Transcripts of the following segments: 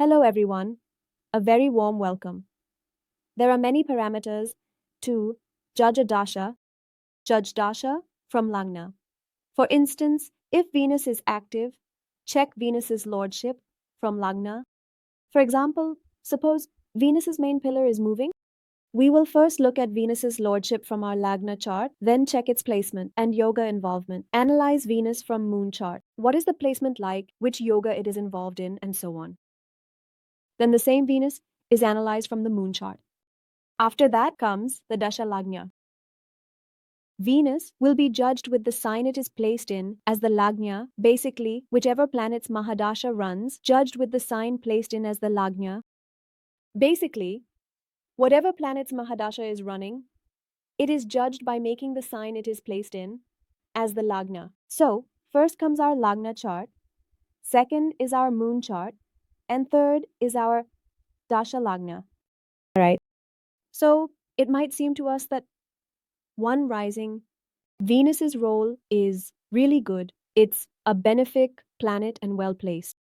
Hello everyone, a very warm welcome. There are many parameters to judge a dasha from Lagna. For instance, if Venus is active, check Venus's lordship from Lagna. For example, suppose Venus's main pillar is moving. We will first look at Venus's lordship from our Lagna chart, then check its placement and yoga involvement. Analyze Venus from moon chart. What is the placement like, which yoga it is involved in, and so on. Then the same Venus is analyzed from the moon chart. After that comes the Dasha Lagna. Venus will be judged with the sign it is placed in as the Lagna, basically, whichever planet's Maha-Dasha runs, judged with the sign placed in as the Lagna. Basically, whatever planet's Maha-Dasha is running, it is judged by making the sign it is placed in as the Lagna. So, first comes our Lagna chart, second is our moon chart, and third is our Dasha Lagna. Right. So, it might seem to us that one rising, Venus's role is really good. It's a benefic planet and well placed.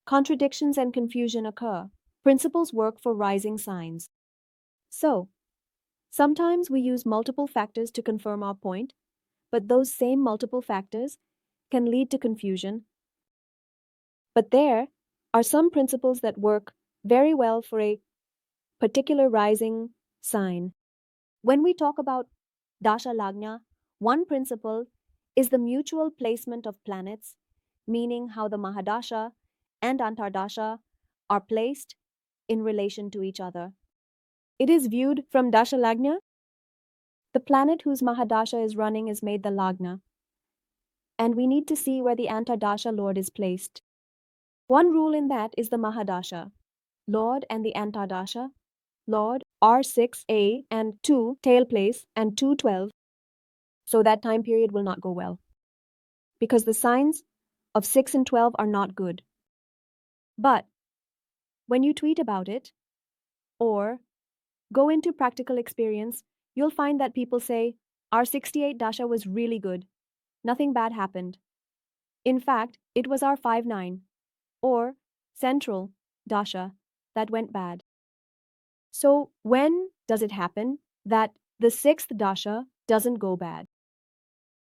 Contradictions and confusion occur. Principles work for rising signs. So, sometimes we use multiple factors to confirm our point, but those same multiple factors can lead to confusion. But there are some principles that work very well for a particular rising sign. When we talk about Dasha Lagna, one principle is the mutual placement of planets, meaning how the Mahadasha and Antardasha are placed in relation to each other. It is viewed from Dasha Lagna. The planet whose Mahadasha is running is made the Lagna, and we need to see where the Antardasha Lord is placed. One rule in that is the Mahadasha Lord and the Antardasha Lord are 6A and 2 tail place and 212. So that time period will not go well, because the signs of 6 and 12 are not good. But when you tweet about it or go into practical experience, you'll find that people say, our 68 Dasha was really good. Nothing bad happened. In fact, it was our 59 or central Dasha that went bad. So when does it happen that the 6th Dasha doesn't go bad?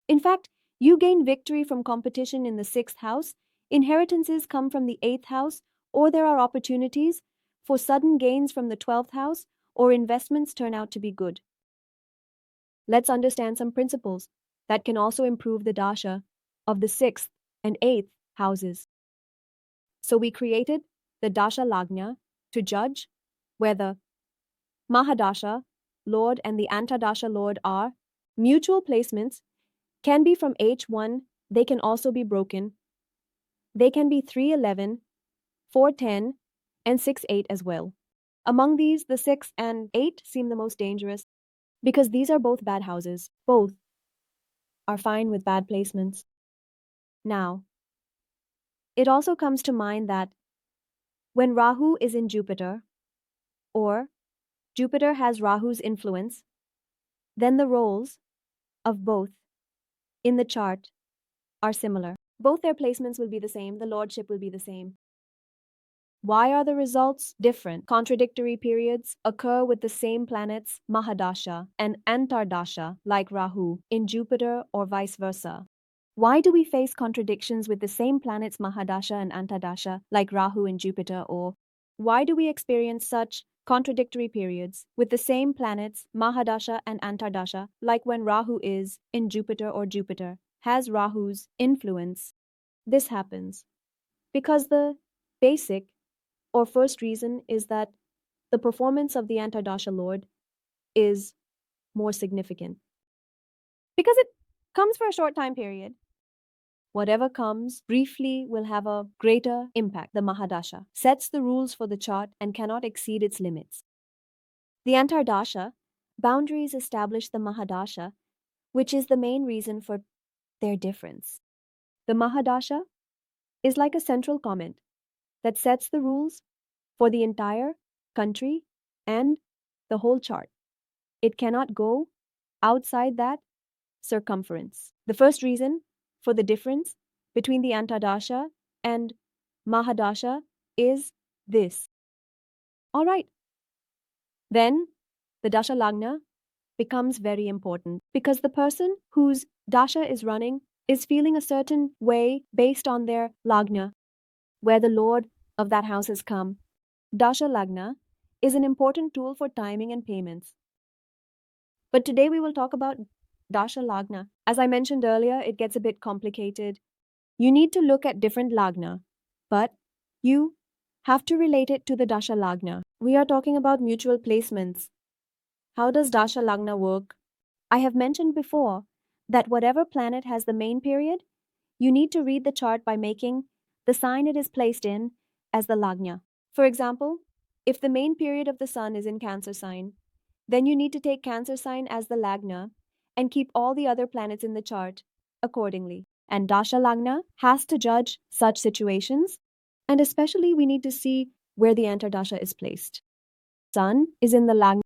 In fact, you gain victory from competition in the 6th house, inheritances come from the 8th house, or there are opportunities for sudden gains from the 12th house, or investments turn out to be good. Let's understand some principles that can also improve the dasha of the 6th and 8th houses. So we created the Dasha Lagna to judge whether Mahadasha Lord and the Antardasha Lord are mutual placements, can be from H1, they can also be broken. They can be 311, 410, and 6-8 as well. Among these, the 6 and 8 seem the most dangerous because these are both bad houses. Both are fine with bad placements. Now, it also comes to mind that when Rahu is in Jupiter, or Jupiter has Rahu's influence, then the roles of both in the chart are similar. Both their placements will be the same, the lordship will be the same. Why are the results different? Contradictory periods occur with the same planets, Mahadasha and Antardasha, like Rahu, in Jupiter or vice versa. Why do we face contradictions with the same planets, Mahadasha and Antardasha, like Rahu in Jupiter, or why do we experience such contradictory periods with the same planets, Mahadasha and Antardasha, like when Rahu is in Jupiter or Jupiter has Rahu's influence? This happens because the basic or first reason is that the performance of the Antardasha Lord is more significant. Because it comes for a short time period. Whatever comes briefly will have a greater impact. The Mahadasha sets the rules for the chart and cannot exceed its limits. The Antardasha boundaries establish the Mahadasha, which is the main reason for their difference. The Mahadasha is like a central comment that sets the rules for the entire country and the whole chart. It cannot go outside that circumference. The first reason for the difference between the Antardasha and Mahadasha is this. All right. Then the Dasha Lagna becomes very important because the person whose Dasha is running is feeling a certain way based on their Lagna, where the Lord of that house has come. Dasha Lagna is an important tool for timing and payments. But today we will talk about Dasha Lagna. As I mentioned earlier, it gets a bit complicated. You need to look at different Lagna, but you have to relate it to the Dasha Lagna. We are talking about mutual placements. How does Dasha Lagna work? I have mentioned before that whatever planet has the main period, you need to read the chart by making the sign it is placed in as the Lagna. For example, if the main period of the sun is in Cancer sign, then you need to take Cancer sign as the Lagna and keep all the other planets in the chart accordingly. And Dasha Lagna has to judge such situations, and especially we need to see where the Antardasha is placed. Sun is in the Lagna.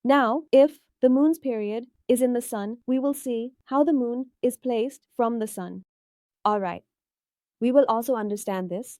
Now, if the moon's period is in the sun, we will see how the moon is placed from the sun. All right. We will also understand this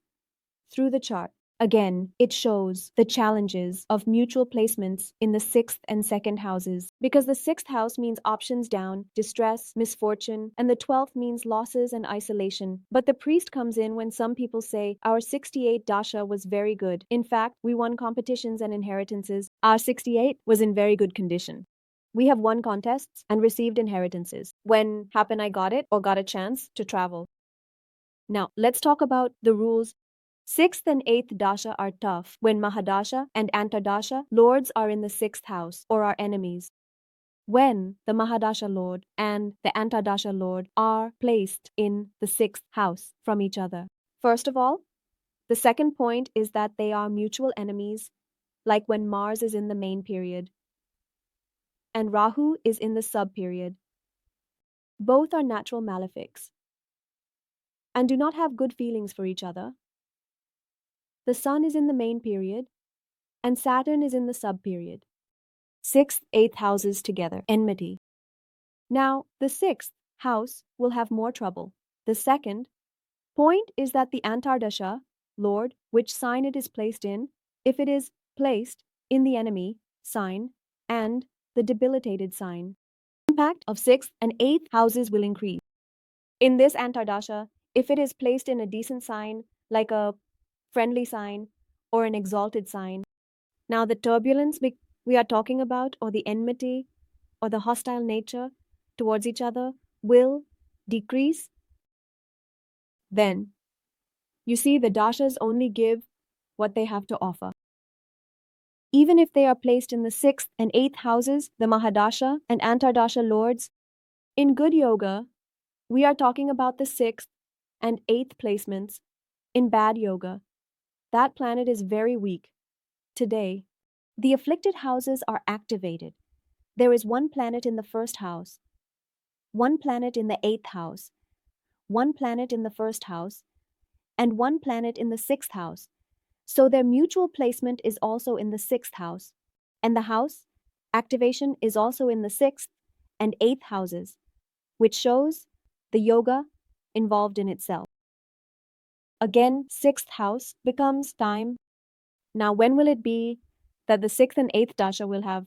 through the chart. Again, it shows the challenges of mutual placements in the 6th and 2nd houses, because the 6th house means options down, distress, misfortune, and the 12th means losses and isolation. But the priest comes in when some people say, our 68 dasha was very good. In fact, we won competitions and inheritances. Our 68 was in very good condition. We have won contests and received inheritances. When happen I got it or got a chance to travel. Now, let's talk about the rules. 6th and 8th dasha are tough when Mahadasha and Antardasha lords are in the 6th house or are enemies. When the Mahadasha lord and the Antardasha lord are placed in the 6th house from each other. First of all, the second point is that they are mutual enemies, like when Mars is in the main period and Rahu is in the sub-period. Both are natural malefics and do not have good feelings for each other. The sun is in the main period, and Saturn is in the sub-period. 6th, 8th houses together, enmity. Now, the 6th house will have more trouble. The second point is that the Antardasha, Lord, which sign it is placed in, if it is placed in the enemy sign and the debilitated sign, the impact of 6th and 8th houses will increase. In this Antardasha, if it is placed in a decent sign, like a friendly sign or an exalted sign. Now the turbulence we are talking about, or the enmity or the hostile nature towards each other, will decrease. Then you see the dashas only give what they have to offer. Even if they are placed in the 6th and 8th houses, the Mahadasha and Antardasha lords, in good yoga, we are talking about the 6th and 8th placements. In bad yoga, that planet is very weak. Today, the afflicted houses are activated. There is one planet in the 1st house, one planet in the 8th house, one planet in the 1st house, and one planet in the 6th house. So their mutual placement is also in the 6th house. And the house activation is also in the 6th and 8th houses, which shows the yoga involved in itself. Again, 6th house becomes time. Now, when will it be that the 6th and 8th dasha will have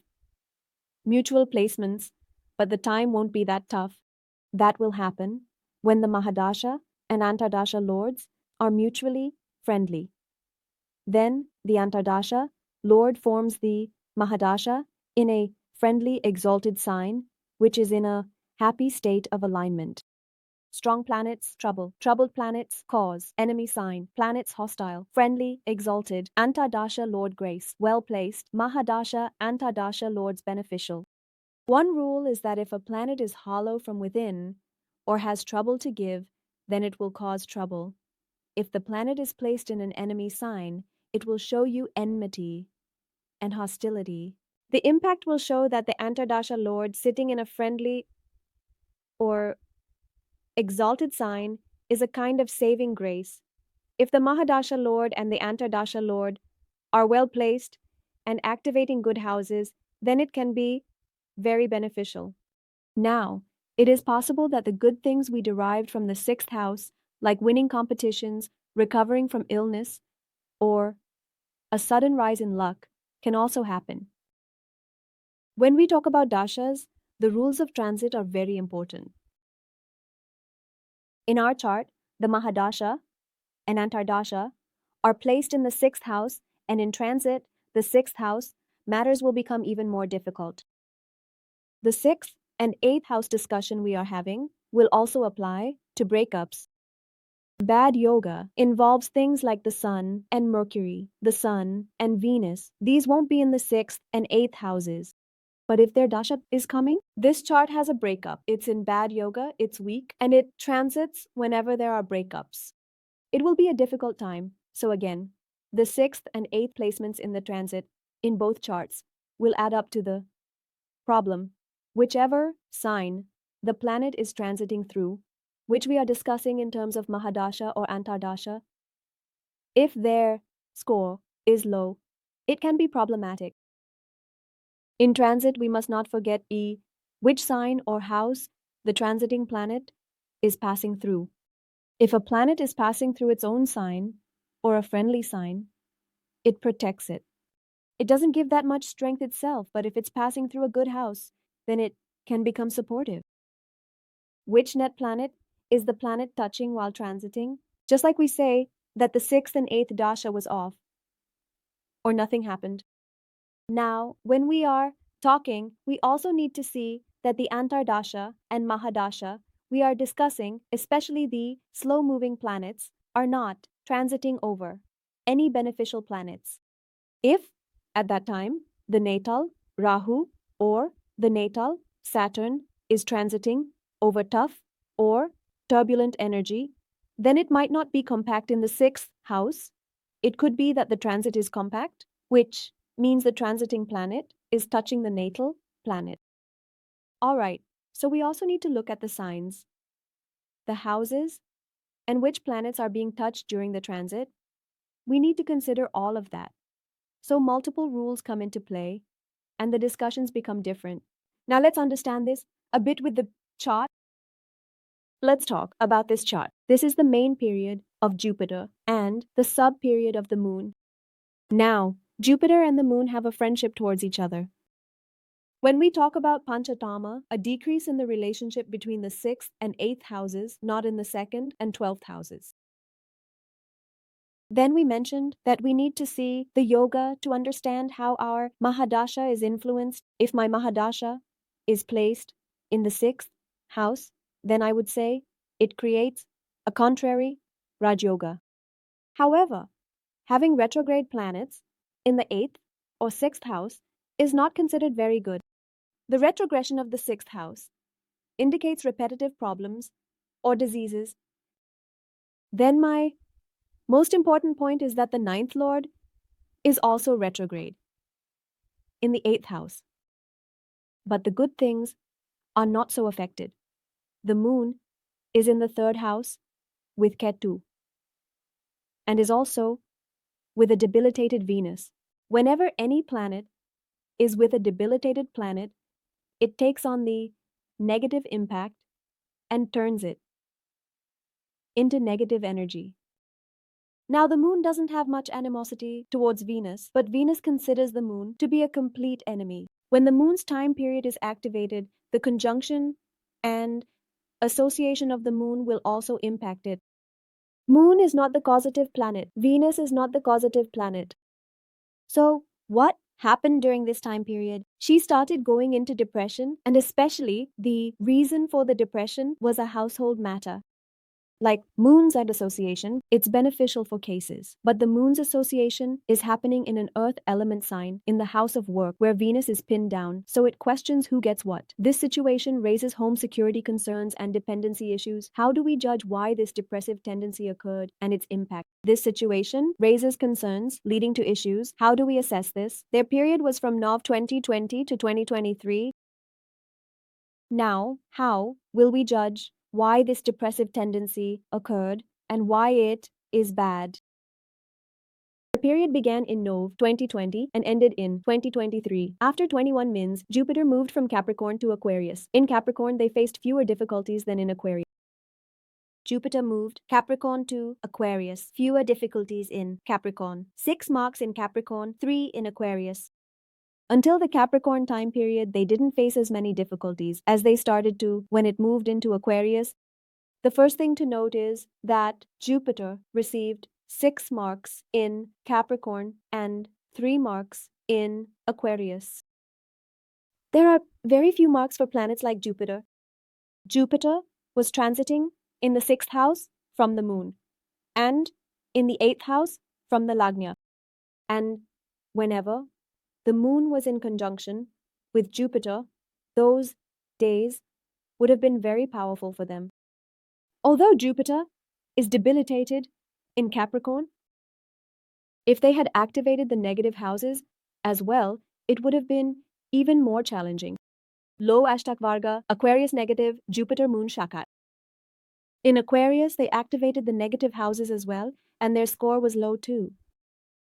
mutual placements, but the time won't be that tough? That will happen when the Mahadasha and Antardasha lords are mutually friendly. Then the Antardasha lord forms the Mahadasha in a friendly exalted sign, which is in a happy state of alignment. Strong planets, trouble. Troubled planets, cause. Enemy sign. Planets, hostile. Friendly, exalted. Antardasha, Lord grace. Well placed. Mahadasha, Antardasha, Lords beneficial. One rule is that if a planet is hollow from within or has trouble to give, then it will cause trouble. If the planet is placed in an enemy sign, it will show you enmity and hostility. The impact will show that the Antardasha Lord sitting in a friendly or exalted sign is a kind of saving grace. If the Mahadasha Lord and the Antardasha Lord are well placed and activating good houses, then it can be very beneficial. Now, it is possible that the good things we derived from the 6th house, like winning competitions, recovering from illness, or a sudden rise in luck can also happen. When we talk about dashas, the rules of transit are very important. In our chart, the Maha-Dasha and Antra Dasha are placed in the 6th house, and in transit, the 6th house, matters will become even more difficult. The 6th and 8th house discussion we are having will also apply to breakups. Bad yoga involves things like the Sun and Mercury, the Sun and Venus. These won't be in the 6th and 8th houses. But if their dasha is coming, this chart has a breakup. It's in bad yoga, it's weak, and it transits whenever there are breakups. It will be a difficult time. So again, the 6th and 8th placements in the transit in both charts will add up to the problem. Whichever sign the planet is transiting through, which we are discussing in terms of Mahadasha or Antardasha, if their score is low, it can be problematic. In transit, we must not forget which sign or house the transiting planet is passing through. If a planet is passing through its own sign or a friendly sign, it protects it. It doesn't give that much strength itself, but if it's passing through a good house, then it can become supportive. Which net planet is the planet touching while transiting? Just like we say that the 6th and 8th dasha was off, or nothing happened. Now, when we are talking, we also need to see that the Antardasha and Mahadasha we are discussing, especially the slow-moving planets, are not transiting over any beneficial planets. If, at that time, the natal Rahu or the natal Saturn is transiting over tough or turbulent energy, then it might not be compact in the 6th house. It could be that the transit is compact, which means the transiting planet is touching the natal planet. All right, so we also need to look at the signs, the houses, and which planets are being touched during the transit. We need to consider all of that. So multiple rules come into play, and the discussions become different. Now let's understand this a bit with the chart. Let's talk about this chart. This is the main period of Jupiter and the sub-period of the Moon. Now, Jupiter and the Moon have a friendship towards each other. When we talk about Panchatama, a decrease in the relationship between the 6th and 8th houses, not in the 2nd and 12th houses. Then we mentioned that we need to see the yoga to understand how our Mahadasha is influenced. If my Mahadasha is placed in the 6th house, then I would say it creates a contrary Raj Yoga. However, having retrograde planets in the 8th or 6th house is not considered very good. The retrogression of the 6th house indicates repetitive problems or diseases. Then my most important point is that the 9th lord is also retrograde in the 8th house. But the good things are not so affected. The moon is in the 3rd house with Ketu and is also with a debilitated Venus. Whenever any planet is with a debilitated planet, it takes on the negative impact and turns it into negative energy. Now, the moon doesn't have much animosity towards Venus, but Venus considers the moon to be a complete enemy. When the moon's time period is activated, the conjunction and association of the moon will also impact it. Moon is not the causative planet. Venus is not the causative planet. So, what happened during this time period? She started going into depression, and especially the reason for the depression was a household matter. Like moon's and association, it's beneficial for cases. But the moon's association is happening in an earth element sign in the house of work where Venus is pinned down, so it questions who gets what. This situation raises home security concerns and dependency issues. How do we judge why this depressive tendency occurred and its impact? This situation raises concerns leading to issues. How do we assess this? Their period was from Nov 2020 to 2023. Now, how will we judge why this depressive tendency occurred and why it is bad? The period began in Nov 2020 and ended in 2023. After 21 mins, Jupiter moved from Capricorn to Aquarius. In Capricorn, they faced fewer difficulties than in Aquarius. Jupiter moved Capricorn to Aquarius. Fewer difficulties in Capricorn. 6 marks in Capricorn, 3 in Aquarius. Until the Capricorn time period, they didn't face as many difficulties as they started to when it moved into Aquarius. The first thing to note is that Jupiter received 6 marks in Capricorn and 3 marks in Aquarius. There are very few marks for planets like Jupiter. Jupiter was transiting in the 6th house from the moon and in the 8th house from the Lagna. And whenever the moon was in conjunction with Jupiter, those days would have been very powerful for them. Although Jupiter is debilitated in Capricorn, if they had activated the negative houses as well, it would have been even more challenging. Low Ashtak Varga, Aquarius negative, Jupiter Moon Shakat. In Aquarius, they activated the negative houses as well, and their score was low too.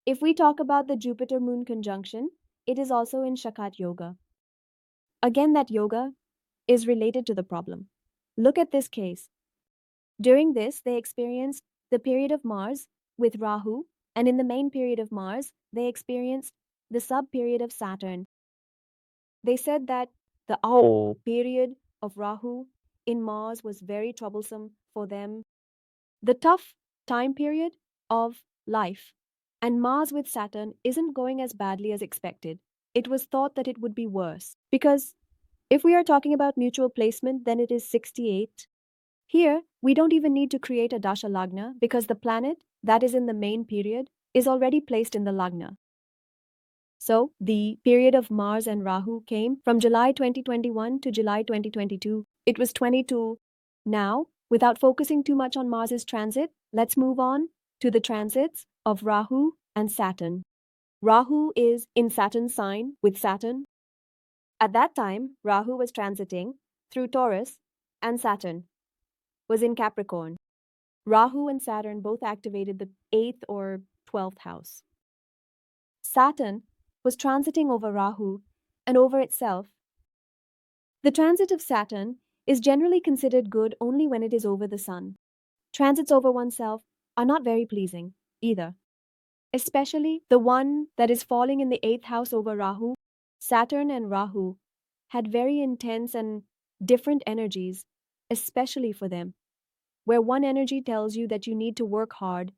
If we talk about the Jupiter Moon conjunction, it is also in Shakat Yoga. Again, that yoga is related to the problem. Look at this case. During this, they experienced the period of Mars with Rahu, and in the main period of Mars, they experienced the sub-period of Saturn. They said that the period of Rahu in Mars was very troublesome for them. The tough time period of life. And Mars with Saturn isn't going as badly as expected. It was thought that it would be worse. Because if we are talking about mutual placement, then it is 68. Here, we don't even need to create a Dasha Lagna because the planet that is in the main period is already placed in the Lagna. So, the period of Mars and Rahu came from July 2021 to July 2022. It was 22. Now, without focusing too much on Mars's transit, let's move on to the transits of Rahu and Saturn. Rahu is in Saturn's sign with Saturn. At that time, Rahu was transiting through Taurus and Saturn was in Capricorn. Rahu and Saturn both activated the 8th or 12th house. Saturn was transiting over Rahu and over itself. The transit of Saturn is generally considered good only when it is over the sun. Transits over oneself are not very pleasing either, especially the one that is falling in the 8th house over Rahu. Saturn and Rahu had very intense and different energies, especially for them, where one energy tells you that you need to work hard,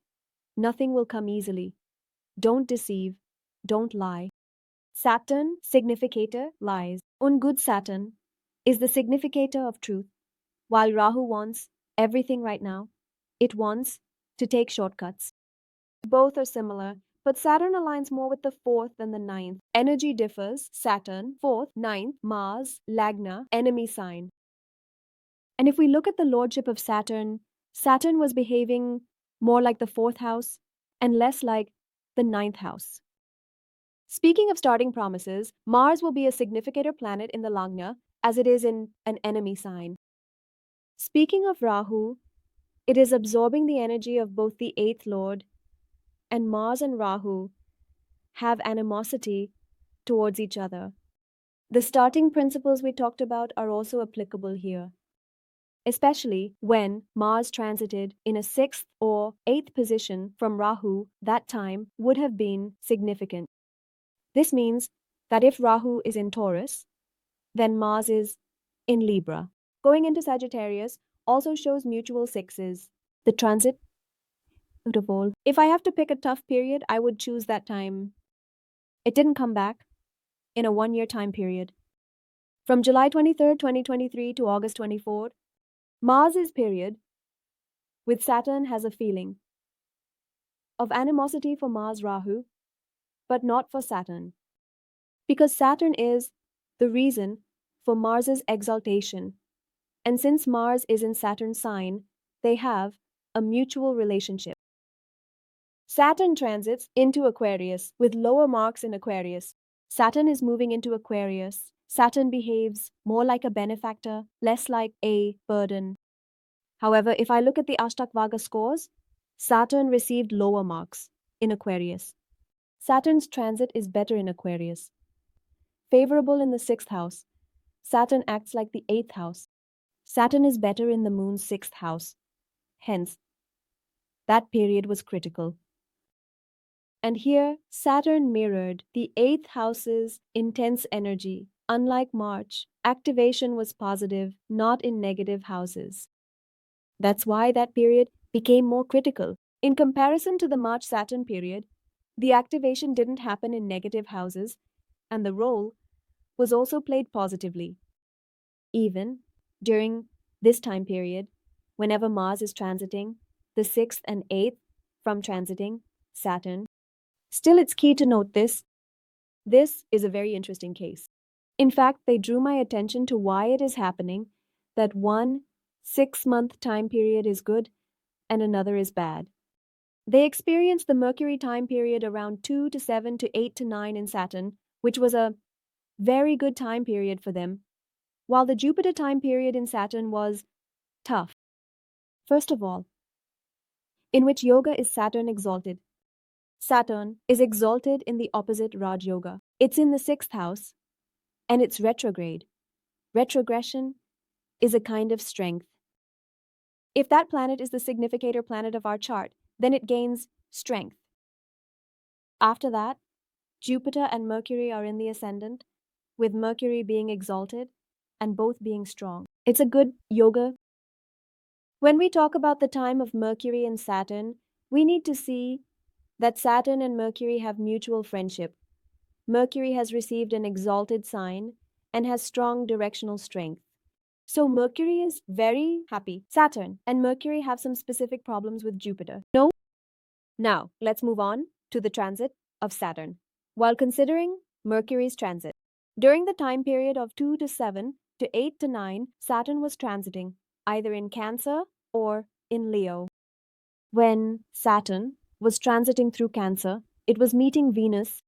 nothing will come easily, don't deceive, don't lie. Saturn significator lies. Good Saturn is the significator of truth, while Rahu wants everything right now. It wants to take shortcuts. Both are similar, but Saturn aligns more with the 4th than the 9th. Energy differs. Saturn, 4th, 9th, Mars, Lagna, enemy sign. And if we look at the lordship of Saturn, Saturn was behaving more like the 4th house and less like the 9th house. Speaking of starting promises, Mars will be a significator planet in the Lagna as it is in an enemy sign. Speaking of Rahu, it is absorbing the energy of both the 8th lord, and Mars and Rahu have animosity towards each other. The starting principles we talked about are also applicable here, especially when Mars transited in a 6th or 8th position from Rahu. That time would have been significant. This means that if Rahu is in Taurus, then Mars is in Libra. Going into Sagittarius also shows mutual 6s. The transit, beautiful. If I have to pick a tough period, I would choose that time. It didn't come back in a 1-year time period. From July 23rd, 2023 to August 24th, Mars's period with Saturn has a feeling of animosity for Mars Rahu, but not for Saturn. Because Saturn is the reason for Mars's exaltation. And since Mars is in Saturn's sign, they have a mutual relationship. Saturn transits into Aquarius with lower marks in Aquarius. Saturn is moving into Aquarius. Saturn behaves more like a benefactor, less like a burden. However, if I look at the Ashtak Vaga scores, Saturn received lower marks in Aquarius. Saturn's transit is better in Aquarius. Favorable in the 6th house. Saturn acts like the 8th house. Saturn is better in the moon's 6th house. Hence, that period was critical. And here, Saturn mirrored the eighth house's intense energy. Unlike March, activation was positive, not in negative houses. That's why that period became more critical. In comparison to the March Saturn period, the activation didn't happen in negative houses, and the role was also played positively. Even during this time period, whenever Mars is transiting the 6th and 8th from transiting Saturn, still it's key to note this. This is a very interesting case. In fact, they drew my attention to why it is happening that one 6-month time period is good and another is bad. They experienced the Mercury time period around 2 to 7 to 8 to 9 in Saturn, which was a very good time period for them, while the Jupiter time period in Saturn was tough. First of all, in which yoga is Saturn exalted? Saturn is exalted in the opposite Raj Yoga. It's in the 6th house, and it's retrograde. Retrogression is a kind of strength. If that planet is the significator planet of our chart, then it gains strength. After that, Jupiter and Mercury are in the ascendant, with Mercury being exalted and both being strong. It's a good yoga. When we talk about the time of Mercury and Saturn, we need to see that Saturn and Mercury have mutual friendship. Mercury has received an exalted sign and has strong directional strength. So Mercury is very happy. Saturn and Mercury have some specific problems with Jupiter. No? Now, let's move on to the transit of Saturn. While considering Mercury's transit, during the time period of 2 to 7 to 8 to 9, Saturn was transiting either in Cancer or in Leo. When Saturn was transiting through Cancer, it was meeting Venus.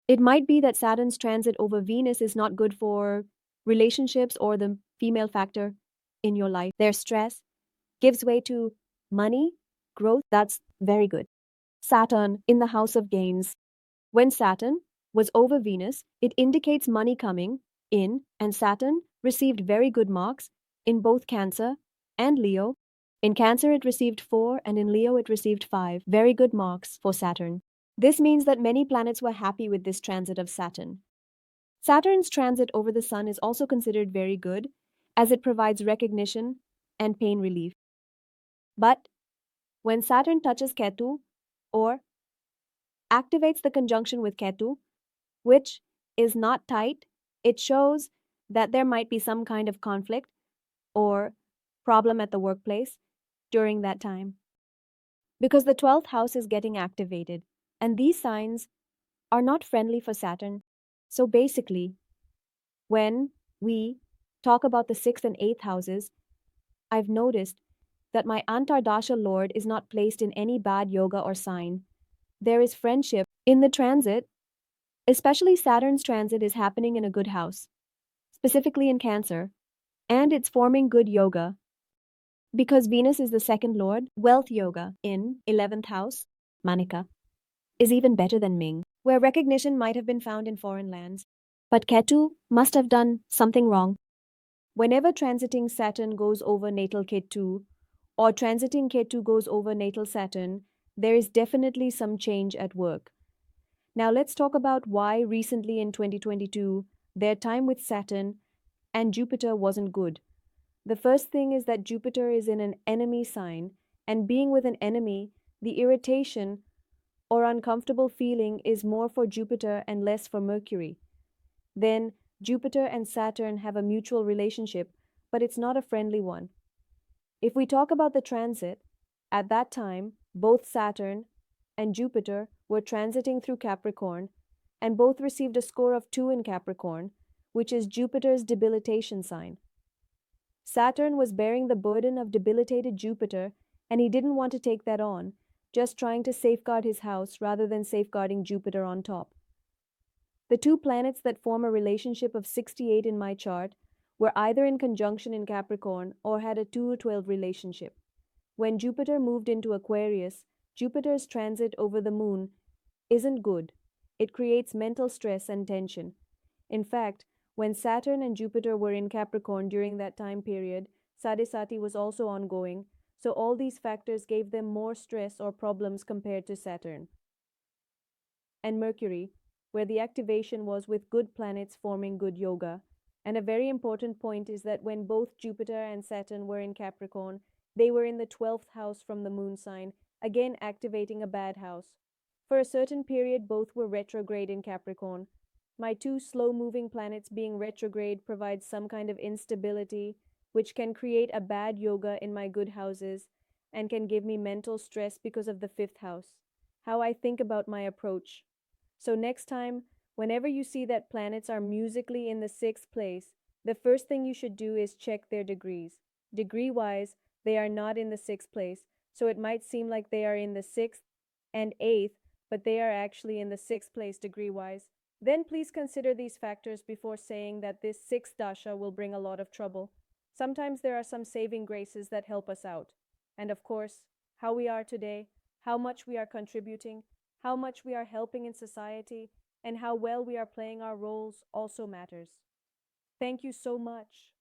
It might be that Saturn's transit over Venus is not good for relationships or the female factor in your life. Their stress gives way to money, growth. That's very good. Saturn in the house of gains. When Saturn was over Venus, it indicates money coming in, and Saturn received very good marks in both Cancer and Leo. In Cancer, it received 4, and in Leo, it received 5. Very good marks for Saturn. This means that many planets were happy with this transit of Saturn. Saturn's transit over the Sun is also considered very good, as it provides recognition and pain relief. But when Saturn touches Ketu or activates the conjunction with Ketu, which is not tight, it shows that there might be some kind of conflict or problem at the workplace during that time. Because the 12th house is getting activated, and these signs are not friendly for Saturn. So basically, when we talk about the 6th and 8th houses, I've noticed that my Antra Dasha Lord is not placed in any bad yoga or sign. There is friendship in the transit, especially Saturn's transit is happening in a good house, specifically in Cancer, and it's forming good yoga. Because Venus is the second lord, wealth yoga in 11th house, Manika, is even better than Ming, where recognition might have been found in foreign lands. But Ketu must have done something wrong. Whenever transiting Saturn goes over natal Ketu, or transiting Ketu goes over natal Saturn, there is definitely some change at work. Now let's talk about why recently in 2022, their time with Saturn and Jupiter wasn't good. The first thing is that Jupiter is in an enemy sign, and being with an enemy, the irritation or uncomfortable feeling is more for Jupiter and less for Mercury. Then Jupiter and Saturn have a mutual relationship, but it's not a friendly one. If we talk about the transit, at that time, both Saturn and Jupiter were transiting through Capricorn, and both received a score of 2 in Capricorn, which is Jupiter's debilitation sign. Saturn was bearing the burden of debilitated Jupiter, and he didn't want to take that on, just trying to safeguard his house rather than safeguarding Jupiter on top. The two planets that form a relationship of 68 in my chart were either in conjunction in Capricorn or had a 2-12 relationship. When Jupiter moved into Aquarius, Jupiter's transit over the moon isn't good. It creates mental stress and tension. In fact, when Saturn and Jupiter were in Capricorn during that time period, Sadisati was also ongoing, So all these factors gave them more stress or problems compared to Saturn and Mercury, where the activation was with good planets forming good yoga. And a very important point is that when both Jupiter and Saturn were in Capricorn, they were in the 12th house from the moon sign, again activating a bad house. For a certain period, both were retrograde in Capricorn. My two slow moving planets being retrograde provides some kind of instability, which can create a bad yoga in my good houses and can give me mental stress because of the fifth house. How I think about my approach. So next time, whenever you see that planets are musically in the sixth place, the first thing you should do is check their degrees. Degree-wise, they are not in the sixth place, so it might seem like they are in the sixth and eighth, but they are actually in the sixth place degree-wise. Then please consider these factors before saying that this sixth dasha will bring a lot of trouble. Sometimes there are some saving graces that help us out. And of course, how we are today, how much we are contributing, how much we are helping in society, and how well we are playing our roles also matters. Thank you so much.